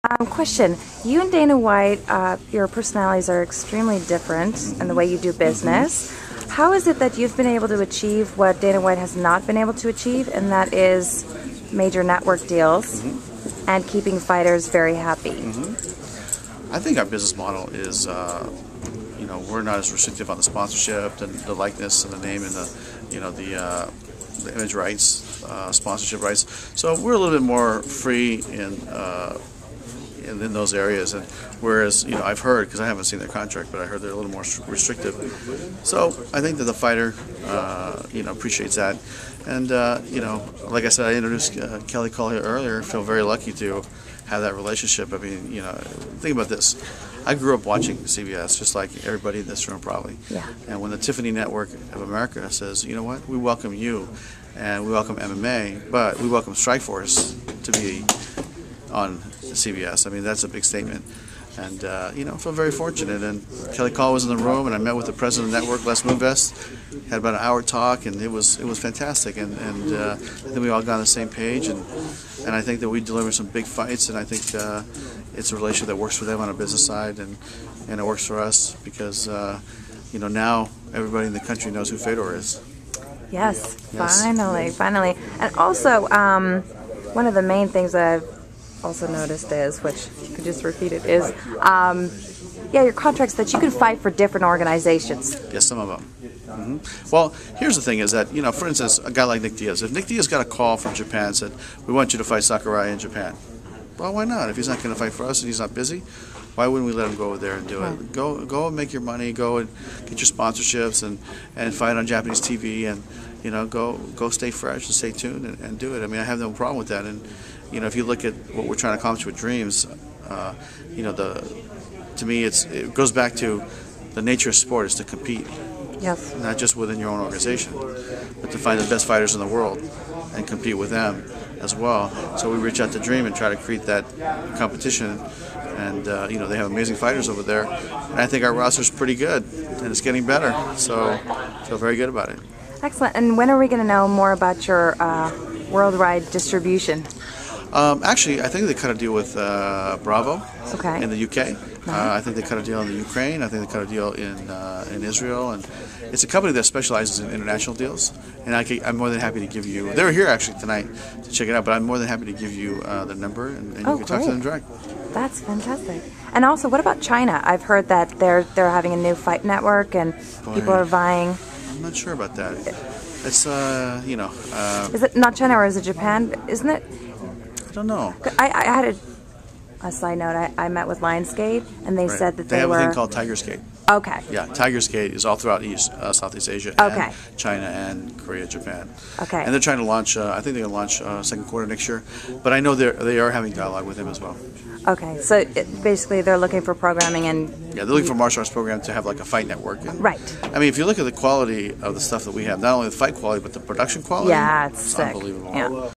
Question. You and Dana White, your personalities are extremely different in the way you do business. How is it that you've been able to achieve what Dana White has not been able to achieve, and that is major network deals and keeping fighters very happy? I think our business model is, we're not as restrictive on the sponsorship and the likeness and the name and the image rights, sponsorship rights. So we're a little bit more free in those areas, and whereas I've heard, because I haven't seen their contract, but I heard they're a little more restrictive. So I think that the fighter appreciates that, and like I said, I introduced Kelly Cole here earlier. I feel very lucky to have that relationship. I mean, think about this. I grew up watching CBS, just like everybody in this room probably. Yeah. And when the Tiffany Network of America says, you know what, we welcome you, and we welcome MMA, but we welcome Strikeforce to be on CBS. I mean, that's a big statement. And, I feel very fortunate. And Kelly Cole was in the room, and I met with the president of the network, Les Moonves, had about an hour talk, and it was fantastic. And I think we all got on the same page, and I think that we deliver some big fights, and I think it's a relationship that works for them on a business side, and it works for us because, now everybody in the country knows who Fedor is. Yes, finally. And also, one of the main things that I've also noticed is, which you could just repeat it, is your contracts that you can fight for different organizations. Yes, some of them. Well, here's the thing is that, for instance, a guy like Nick Diaz, if Nick Diaz got a call from Japan and said, we want you to fight Sakurai in Japan, well, why not? If he's not going to fight for us and he's not busy, why wouldn't we let him go over there and do it? Go and make your money, go and get your sponsorships and fight on Japanese TV, and go stay fresh and stay tuned and do it. I mean, I have no problem with that. And if you look at what we're trying to accomplish with Dreams, to me it goes back to the nature of sport is to compete. Yes. Not just within your own organization, but to find the best fighters in the world and compete with them as well. So we reach out to Dream and try to create that competition. And they have amazing fighters over there, and I think our roster is pretty good, and it's getting better. So I feel very good about it. Excellent. And when are we going to know more about your worldwide distribution? Actually, I think they cut a deal with Bravo in the UK. I think they cut a deal in the Ukraine. I think they cut a deal in Israel, and it's a company that specializes in international deals. And I'm more than happy to give you. They were here actually tonight to check it out, but I'm more than happy to give you the number, and you can talk to them direct. That's fantastic. And also, what about China? I've heard that they're having a new fight network, and people are vying. I'm not sure about that. It's is it not China or is it Japan? Isn't it? I don't know. I had a side note. I met with Lionsgate, and they said that they have were a thing called Tiger Skate. Okay. Yeah, Tiger Skate is all throughout Southeast Asia, and China and Korea, Japan. Okay. And they're trying to launch. I think they're going to launch second quarter next year. But I know they are having dialogue with him as well. Okay, so basically they're looking for programming and... Yeah, they're looking for martial arts program to have like a fight network. And, right. I mean, if you look at the quality of the stuff that we have, not only the fight quality, but the production quality, yeah, it's sick. Unbelievable. Yeah.